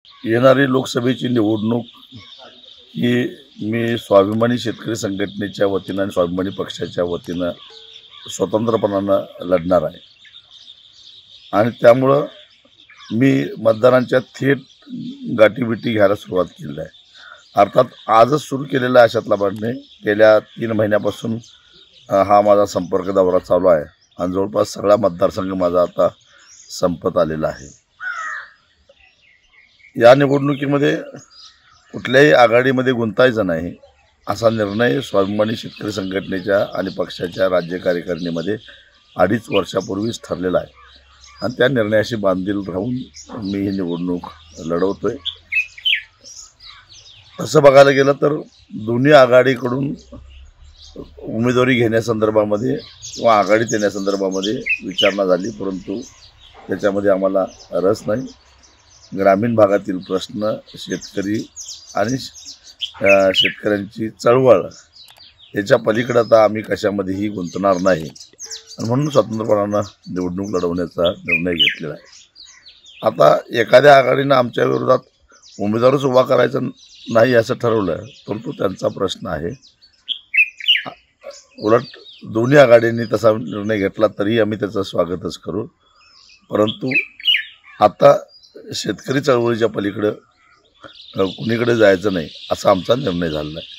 येणारी लोकसभेची निवडणूक ही मी स्वाभिमानी शेतकरी संघटनेच्या वतीनं आणि स्वाभिमानी पक्षाच्या वतीनं स्वतंत्रपणानं लढणार आहे आणि त्यामुळं मी मतदारांच्या थेट गाठीभेटी घ्यायला सुरुवात केली आहे। अर्थात आजच सुरू केलेला अशातला बातमी गेल्या 3 महिन्यापासून हा माझा संपर्क दौरा चालू आहे आणि जवळपास सगळा मतदारसंघ माझा आता संपत आलेला आहे। या निवडणुकीमध्ये कुठल्याही आघाडीमध्ये गुंतायचं नाही असा निर्णय स्वाभिमानी शेतकरी संघटनेच्या आणि पक्षाच्या राज्य कार्यकारिणीमध्ये 2.5 वर्षापूर्वीच ठरलेला आहे आणि त्या निर्णयाशी बांधील राहून मी ही निवडणूक लढवतोय। तसं बघायला गेलं तर दोन्ही आघाडीकडून उमेदवारी घेण्यासंदर्भामध्ये किंवा आघाडीत येण्यासंदर्भामध्ये विचारणा झाली, परंतु त्याच्यामध्ये आम्हाला रस नाही। ग्रामीण भागातील प्रश्न, शेतकरी आणि शेतकऱ्यांची चळवळ याच्या पलीकडे आता आम्ही कशामध्येही गुंतणार नाही आणि म्हणून स्वतंत्रपणानं निवडणूक लढवण्याचा निर्णय घेतलेला आहे। आता एखाद्या आघाडीनं आमच्या विरोधात उमेदवारच उभा करायचा नाही असं ठरवलं तर तो त्यांचा प्रश्न आहे। उलट दोन्ही आघाडींनी तसा निर्णय घेतला तरी आम्ही त्याचं स्वागतच करू, परंतु आता शेतकरी चळवळीच्या पलीकडं कुणीकडे जायचं नाही असा आमचा निर्णय झालेला आहे।